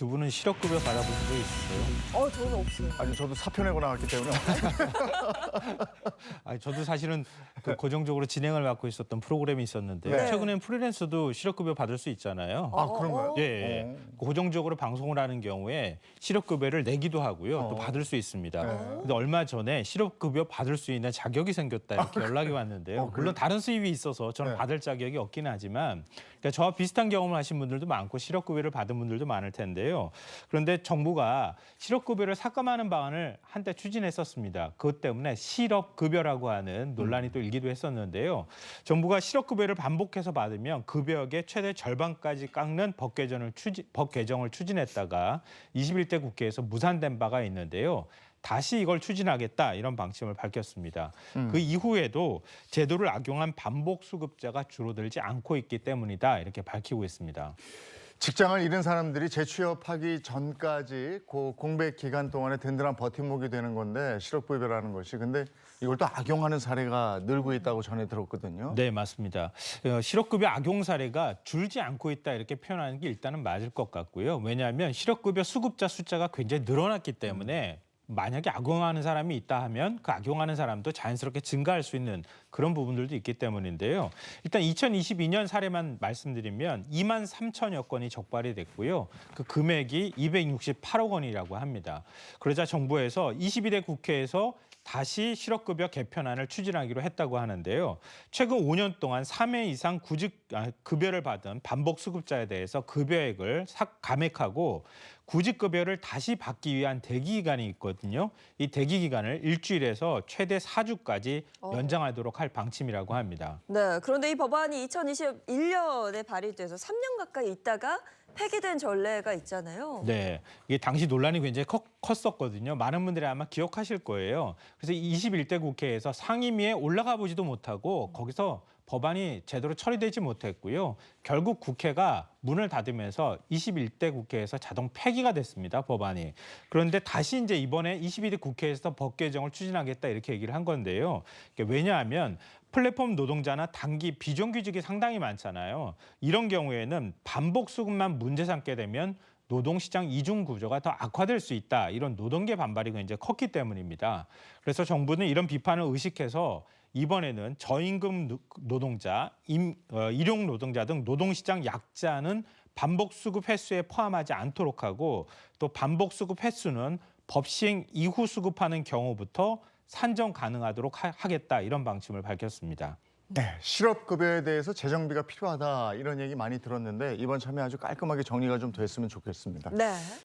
두 분은 실업급여 받아보신 적 있으세요? 저는 없어요. 아니 저도 사표 내고 나왔기 때문에 아니, 저도 사실은 그 고정적으로 진행을 맡고 있었던 프로그램이 있었는데 네. 최근엔 프리랜서도 실업급여 받을 수 있잖아요. 아 그런가요? 예, 고정적으로 방송을 하는 경우에 실업급여를 내기도 하고요. 또 받을 수 있습니다. 근데 얼마 전에 실업급여 받을 수 있는 자격이 생겼다 이렇게 연락이 왔는데요. 물론 다른 수입이 있어서 저는 네. 받을 자격이 없기는 하지만 그러니까 저와 비슷한 경험을 하신 분들도 많고 실업급여를 받은 분들도 많을 텐데요. 그런데 정부가 실업급여를 삭감하는 방안을 한때 추진했었습니다. 그것 때문에 실업급여라고 하는 논란이 또 일기도 했었는데요. 정부가 실업급여를 반복해서 받으면 급여액의 최대 절반까지 깎는 법 개정을 추진했다가 21대 국회에서 무산된 바가 있는데요. 다시 이걸 추진하겠다 이런 방침을 밝혔습니다. 그 이후에도 제도를 악용한 반복 수급자가 줄어들지 않고 있기 때문이다 이렇게 밝히고 있습니다. 직장을 잃은 사람들이 재취업하기 전까지 그 공백 기간 동안에 든든한 버팀목이 되는 건데 실업급여라는 것이 근데 이걸 또 악용하는 사례가 늘고 있다고 전해 들었거든요. 네, 맞습니다. 실업급여 악용 사례가 줄지 않고 있다 이렇게 표현하는 게 일단은 맞을 것 같고요. 왜냐하면 실업급여 수급자 숫자가 굉장히 늘어났기 때문에 만약에 악용하는 사람이 있다 하면 그 악용하는 사람도 자연스럽게 증가할 수 있는 그런 부분들도 있기 때문인데요. 일단 2022년 사례만 말씀드리면 2만 3천여 건이 적발이 됐고요. 그 금액이 268억 원이라고 합니다. 그러자 정부에서 22대 국회에서 다시 실업급여 개편안을 추진하기로 했다고 하는데요. 최근 5년 동안 3회 이상 급여를 받은 반복 수급자에 대해서 급여액을 감액하고 구직급여를 다시 받기 위한 대기기간이 있거든요. 이 대기기간을 일주일에서 최대 4주까지 연장하도록 할 방침이라고 합니다. 네, 그런데 이 법안이 2021년에 발의돼서 3년 가까이 있다가 폐기된 전례가 있잖아요. 네, 이게 당시 논란이 굉장히 컸었거든요. 많은 분들이 아마 기억하실 거예요. 그래서 21대 국회에서 상임위에 올라가 보지도 못하고 거기서 법안이 제대로 처리되지 못했고요. 결국 국회가 문을 닫으면서 21대 국회에서 자동 폐기가 됐습니다, 법안이. 그런데 다시 이제 이번에 22대 국회에서 법 개정을 추진하겠다 이렇게 얘기를 한 건데요. 왜냐하면 플랫폼 노동자나 단기 비정규직이 상당히 많잖아요. 이런 경우에는 반복 수급만 문제 삼게 되면 노동시장 이중 구조가 더 악화될 수 있다. 이런 노동계 반발이 굉장히 컸기 때문입니다. 그래서 정부는 이런 비판을 의식해서 이번에는 저임금 노동자, 일용 노동자 등 노동시장 약자는 반복 수급 횟수에 포함하지 않도록 하고 또 반복 수급 횟수는 법 시행 이후 수급하는 경우부터 산정 가능하도록 하겠다 이런 방침을 밝혔습니다. 네, 실업급여에 대해서 재정비가 필요하다 이런 얘기 많이 들었는데 이번 참여 아주 깔끔하게 정리가 좀 됐으면 좋겠습니다. 네.